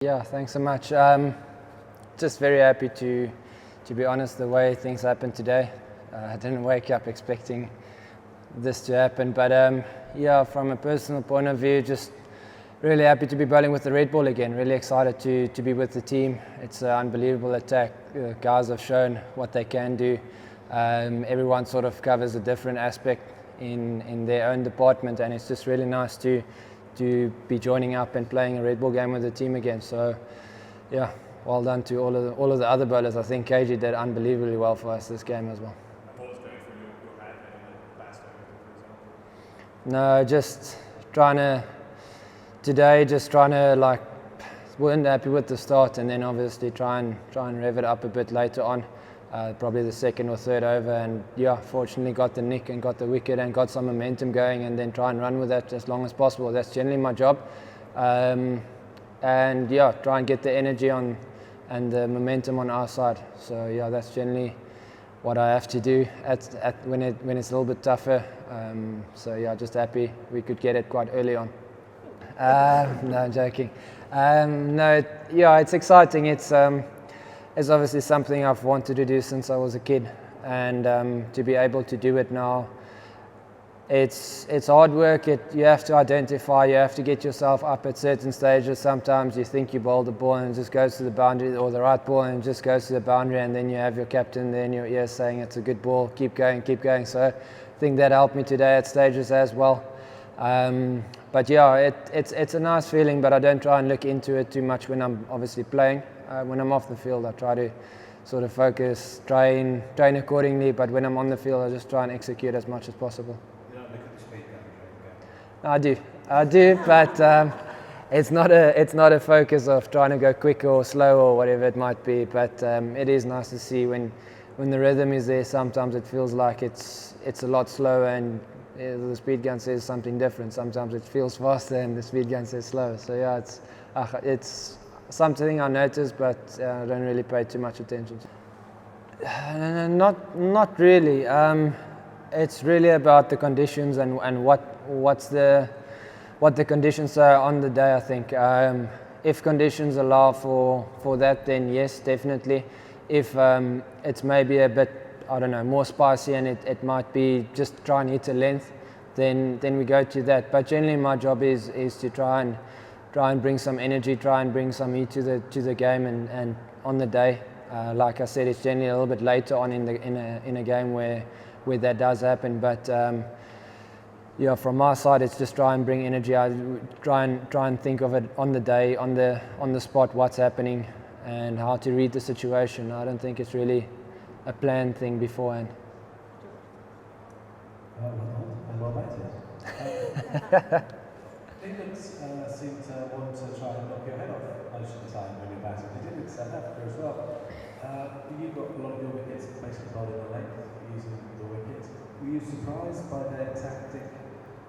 Yeah, thanks so much. Just very happy to be honest, the way things happened today. I didn't wake up expecting this to happen, but yeah, from a personal point of view, just really happy to be bowling with the red ball again. Really excited to be with the team. It's an unbelievable attack. The guys have shown what they can do. Everyone sort of covers a different aspect in their own department, and it's just really nice to be joining up and playing a red ball game with the team again. So yeah, well done to all of the other bowlers. I think KG did unbelievably well for us this game as well. No, just trying to like, weren't happy with the start, and then obviously try and rev it up a bit later on, probably the second or third over, and yeah, fortunately got the nick and got the wicket and got some momentum going, and then try and run with that as long as possible. That's generally my job, and yeah, try and get the energy on and the momentum on our side. So yeah, that's generally what I have to do when it's a little bit tougher. So yeah, just happy we could get it quite early on. No, I'm joking. No, yeah, it's exciting. It's obviously something I've wanted to do since I was a kid, and to be able to do it now, it's hard work. You have to identify, you have to get yourself up at certain stages. Sometimes you think you bowled the ball and it just goes to the boundary, or the right ball and it just goes to the boundary, and then you have your captain there in your ear saying it's a good ball, keep going, keep going. So I think that helped me today at stages as well. But yeah, it's a nice feeling, but I don't try and look into it too much when I'm obviously playing. When I'm off the field, I try to sort of focus, train accordingly, but when I'm on the field, I just try and execute as much as possible. You don't look at the speed I do, but it's not a focus of trying to go quicker or slower or whatever it might be. But it is nice to see when the rhythm is there. Sometimes it feels like it's a lot slower, and the speed gun says something different. Sometimes it feels faster and the speed gun says slower. So yeah, it's something I notice, but I don't really pay too much attention to. Not really. It's really about the conditions and what the conditions are on the day, I think. If conditions allow for that, then yes, definitely. If it's maybe a bit, I don't know, more spicy, and it might be just try and hit a length, then we go to that. But generally my job is to try and bring some energy, try and bring some heat to the game, and on the day, like I said, it's generally a little bit later on in a game where that does happen. But yeah, from my side, it's just try and bring energy. I try and think of it on the day, on the spot, what's happening and how to read the situation. I don't think it's really a planned thing beforehand. Well England seem to want to try and knock your head off most of the time when you're batting. They did it in South Africa as well. You got a lot of your wickets basically bowling the length, using the wicket. Were you surprised by their tactic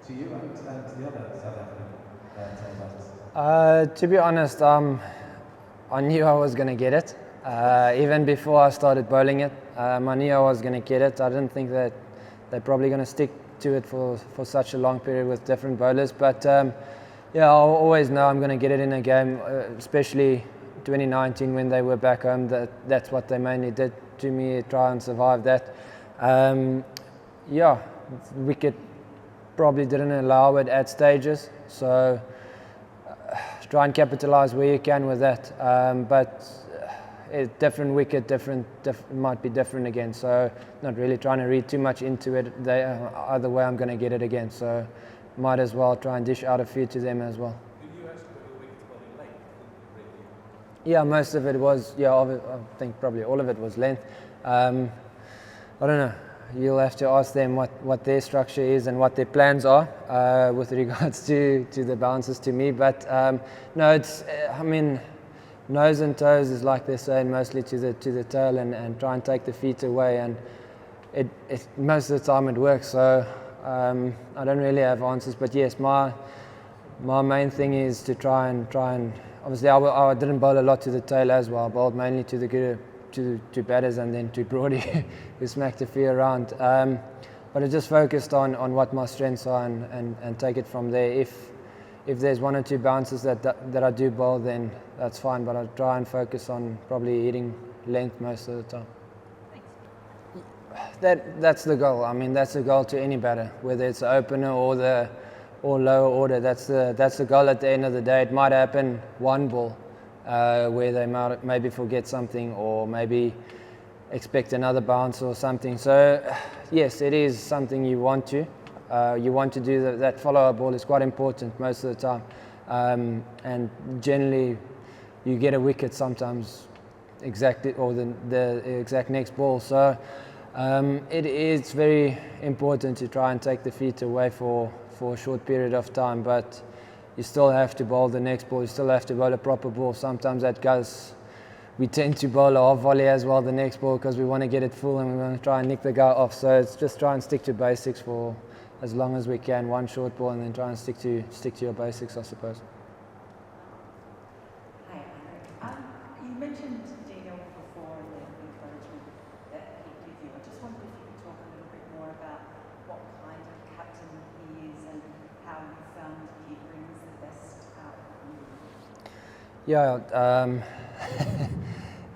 to you and to the other South African tail batters? To be honest, I knew I was going to get it. Even before I started bowling it, I knew I was going to get it. I didn't think that they're probably going to stick to it for such a long period with different bowlers. But yeah, I always know I'm going to get it in a game, especially 2019 when they were back home. That's what they mainly did to me, try and survive that. Yeah, wicket probably didn't allow it at stages, so try and capitalize where you can with that. But different wicket, might be different again. So not really trying to read too much into it. Either way, I'm going to get it again. So might as well try and dish out a few to them as well. Did you actually put your wickets bowling length? Yeah, most of it was. Yeah, I think probably all of it was length. I don't know. You'll have to ask them what their structure is and what their plans are with regards to the bounces to me. But no, it's. I mean, nose and toes is like they're saying, mostly to the tail, and try and take the feet away, and it most of the time it works. So I don't really have answers, but yes, my main thing is to try and obviously I didn't bowl a lot to the tail as well. I bowled mainly to the to batters and then to Brody who smacked a few around. But I just focused on what my strengths are and take it from there. if there's 1 or 2 bounces that I do bowl, then that's fine. But I try and focus on probably hitting length most of the time. That's the goal. I mean, that's the goal to any batter, whether it's the opener or lower order. That's the goal at the end of the day. It might happen one ball where they might maybe forget something or maybe expect another bounce or something. So yes, it is something you want to. You want to do that follow-up ball is quite important most of the time, and generally you get a wicket sometimes exactly or the exact next ball. So it is very important to try and take the feet away for a short period of time, but you still have to bowl the next ball. You still have to bowl a proper ball. Sometimes that goes. We tend to bowl a half volley as well the next ball because we want to get it full and we want to try and nick the guy off. So it's just try and stick to basics for as long as we can. One short ball and then try and stick to your basics, I suppose. Hi, Anrich. You mentioned Dean Elgar before and the encouragement that he gave you. I just wondered if you could talk a little bit more about what kind of captain he is and how you found he brings the best out of you. Yeah,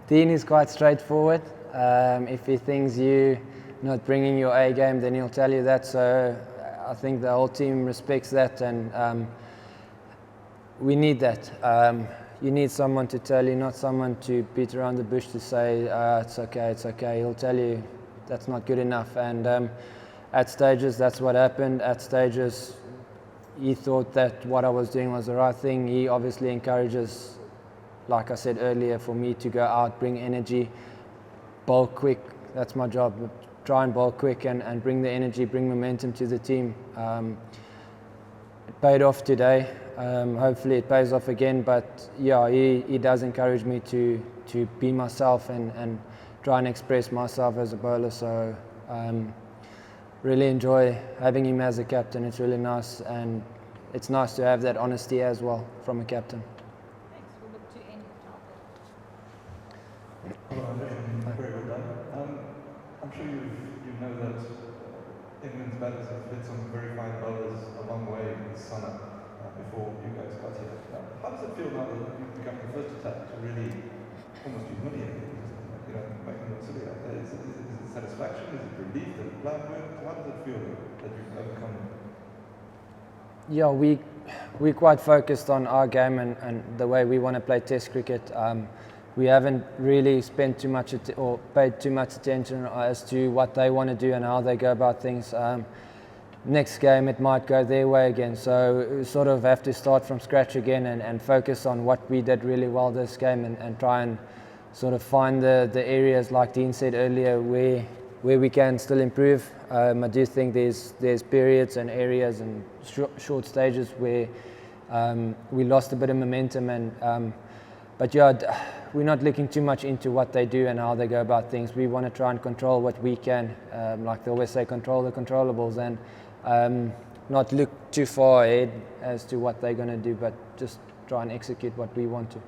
Dean is quite straightforward. If he thinks you're not bringing your A game, then he'll tell you that. So I think the whole team respects that, and we need that. You need someone to tell you, not someone to beat around the bush to say, it's okay, it's okay. He'll tell you that's not good enough. And at stages, that's what happened. At stages, he thought that what I was doing was the right thing. He obviously encourages, like I said earlier, for me to go out, bring energy, bowl quick. That's my job. Try and bowl quick and bring the energy, bring momentum to the team. It paid off today. Hopefully it pays off again. But yeah, he does encourage me to be myself and try and express myself as a bowler. So really enjoy having him as a captain. It's really nice, and it's nice to have that honesty as well from a captain. Thanks. We'll look to end Hello, very well done. I'm sure you know that England's batters have hit some very fine bowlers a long way this summer before you guys got here. How does it feel now that you've become the first attack to really almost humiliate them, make them look silly out there? Is it satisfaction? Is it relief that the plan worked? How does it feel that you've overcome them? Yeah, we're quite focused on our game and the way we want to play Test cricket. We haven't really spent too much or paid too much attention as to what they want to do and how they go about things. Next game it might go their way again, so we sort of have to start from scratch again and focus on what we did really well this game and try and sort of find the areas, like Dean said earlier, where we can still improve. I do think there's periods and areas and short stages where we lost a bit of momentum, but yeah, we're not looking too much into what they do and how they go about things. We want to try and control what we can, like they always say, control the controllables, and not look too far ahead as to what they're going to do, but just try and execute what we want to.